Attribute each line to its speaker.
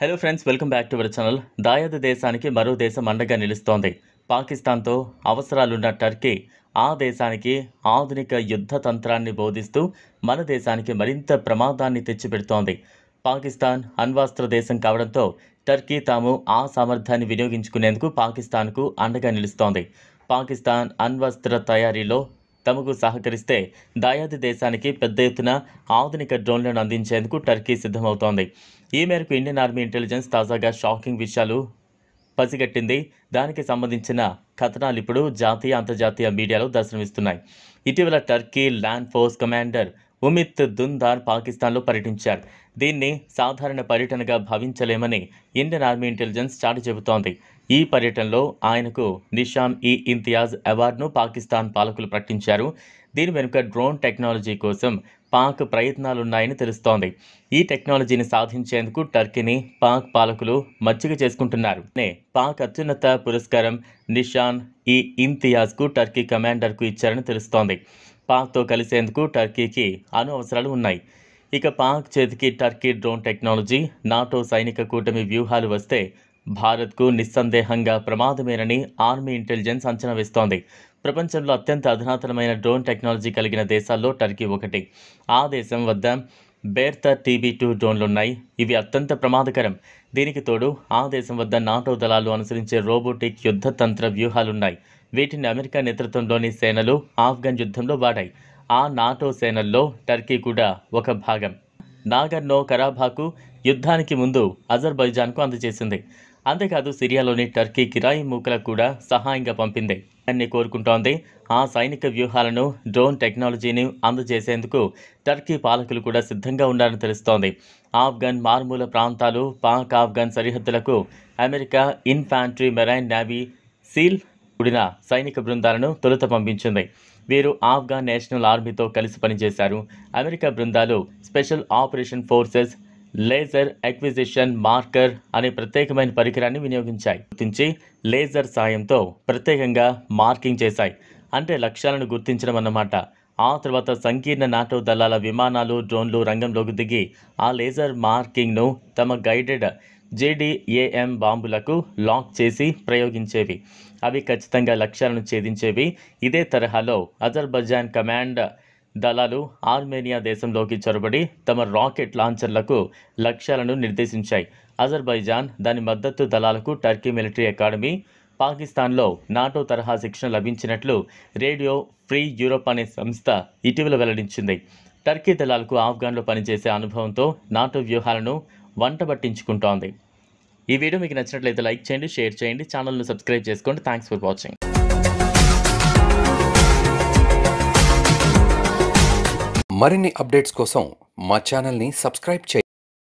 Speaker 1: Hello friends, welcome back to our channel. దాయాది దేశానికి మరో దేశం అండగా నిలుస్తోంది. పాకిస్తాన్తో అవసరాలున్న టర్కీ ఆ దేశానికి ఆధునిక యుద్ధ తంత్రాన్ని బోధిస్తూ మన దేశానికి మరింత ప్రమాదాన్ని తెచ్చిపెడుతోంది. పాకిస్తాన్ అణ్వస్త్ర దేశం కావడంతో టర్కీ తాము ఆ సామర్థ్యాన్ని వినియోగించుకునేందుకు పాకిస్తాన్కు అండగా నిలుస్తోంది. పాకిస్తాన్ అణ్వస్త్ర తయారీలో తమకు సహకరిస్తే దాయాది దేశానికి పెద్ద ఎత్తున ఆధునిక డ్రోన్లను అందించేందుకు టర్కీ సిద్ధమవుతోంది. ఈ మేరకు ఇండియన్ ఆర్మీ ఇంటెలిజెన్స్ తాజాగా షాకింగ్ విషయాలు పసిగట్టింది. దానికి సంబంధించిన కథనాలు ఇప్పుడు జాతీయ అంతర్జాతీయ మీడియాలో దర్శనమిస్తున్నాయి. ఇటీవల టర్కీ ల్యాండ్ ఫోర్స్ కమాండర్ ఉమిత్ దుందార్ పాకిస్తాన్లో పర్యటించారు. దీన్ని సాధారణ పర్యటనగా భావించలేమని ఇండియన్ ఆర్మీ ఇంటెలిజెన్స్ చాటి చెబుతోంది. ఈ పర్యటనలో ఆయనకు నిషాన్-ఇ-ఇంతియాజ్ అవార్డును పాకిస్తాన్ పాలకులు ప్రకటించారు. దీని వెనుక డ్రోన్ టెక్నాలజీ కోసం పాక్ ప్రయత్నాలున్నాయని తెలుస్తోంది. ఈ టెక్నాలజీని సాధించేందుకు టర్కీని పాక్ పాలకులు మచ్చిక చేసుకుంటున్నారు. పాక్ అత్యున్నత పురస్కారం నిషాన్-ఇ-ఇంతియాజ్కు టర్కీ కమాండర్కు ఇచ్చారని తెలుస్తోంది. పాక్తో కలిసేందుకు టర్కీకి అణు అవసరాలు ఉన్నాయి. ఇక పాక్ చేతికి టర్కీ డ్రోన్ టెక్నాలజీ, నాటో సైనిక కూటమి వ్యూహాలు వస్తే భారత్కు నిస్సందేహంగా ప్రమాదమేనని ఆర్మీ ఇంటెలిజెన్స్ అంచనా వేస్తోంది. ప్రపంచంలో అత్యంత అధునాతనమైన డ్రోన్ టెక్నాలజీ కలిగిన దేశాల్లో టర్కీ ఒకటి. ఆ దేశం వద్ద బేర్తర్ TB2 డ్రోన్లున్నాయి. ఇవి అత్యంత ప్రమాదకరం. దీనికి తోడు ఆ దేశం వద్ద నాటో దళాలు అనుసరించే రోబోటిక్ యుద్ధ తంత్ర వ్యూహాలున్నాయి. వీటిని అమెరికా నేతృత్వంలోని సేనలు ఆఫ్ఘన్ యుద్ధంలో వాడాయి. ఆ నాటో సేనల్లో టర్కీ కూడా ఒక భాగం. నాగర్నో కరాబాఖ్కు యుద్ధానికి ముందు అజర్బైజాన్కు అందజేసింది. అంతేకాదు సిరియాలోని టర్కీ కిరాయి మూకలకు కూడా సహాయంగా పంపింది అని కోరుకుంటోంది. ఆ సైనిక వ్యూహాలను, డ్రోన్ టెక్నాలజీని అందజేసేందుకు టర్కీ పాలకులు కూడా సిద్ధంగా ఉన్నారని తెలుస్తోంది. ఆఫ్ఘన్ మారుమూల ప్రాంతాలు, పాక్ ఆఫ్ఘన్ సరిహద్దులకు America infantry, marine navy, SEAL కూడిన సైనిక బృందాలను తొలుత పంపించింది. వీరు ఆఫ్ఘన్ నేషనల్ ఆర్మీతో కలిసి పనిచేశారు. అమెరికా బృందాలు special operation forces laser acquisition marker అనే ప్రత్యేకమైన పరికరాన్ని వినియోగించాయి. గుర్తించి లేజర్ సాయంతో ప్రత్యేకంగా మార్కింగ్ చేశాయి. అంటే లక్ష్యాలను గుర్తించడం అన్నమాట. ఆ తర్వాత సంకీర్ణ నాటో దళాల విమానాలు, డ్రోన్లు రంగంలోకి దిగి ఆ లేజర్ మార్కింగ్ను తమ గైడెడ్ JDAM బాంబులకు లాక్ చేసి ప్రయోగించేవి. అవి ఖచ్చితంగా లక్ష్యాలను ఛేదించేవి. ఇదే తరహాలో అజర్బైజాన్ కమాండ్ దళాలు ఆర్మేనియా దేశంలోకి చొరబడి తమ రాకెట్ లాంచర్లకు లక్ష్యాలను నిర్దేశించాయి. అజర్బైజాన్, దాని మద్దతు దళాలకు టర్కీ మిలిటరీ అకాడమీ, పాకిస్తాన్లో నాటో తరహా శిక్షణ లభించినట్లు రేడియో ఫ్రీ యూరోప్ అనే సంస్థ ఇటీవల వెల్లడించింది. టర్కీ దళాలకు ఆఫ్ఘన్లో పనిచేసే అనుభవంతో నాటో వ్యూహాలను వంటబట్టించుకుంటోంది. ఈ వీడియో మీకు నచ్చినట్లయితే లైక్ చేయండి, షేర్ చేయండి, ఛానల్ను సబ్స్క్రైబ్ చేసుకోండి. Thanks for watching.
Speaker 2: మరిన్ని అప్డేట్స్ కోసం మా ఛానల్ని సబ్స్క్రైబ్ చేయండి.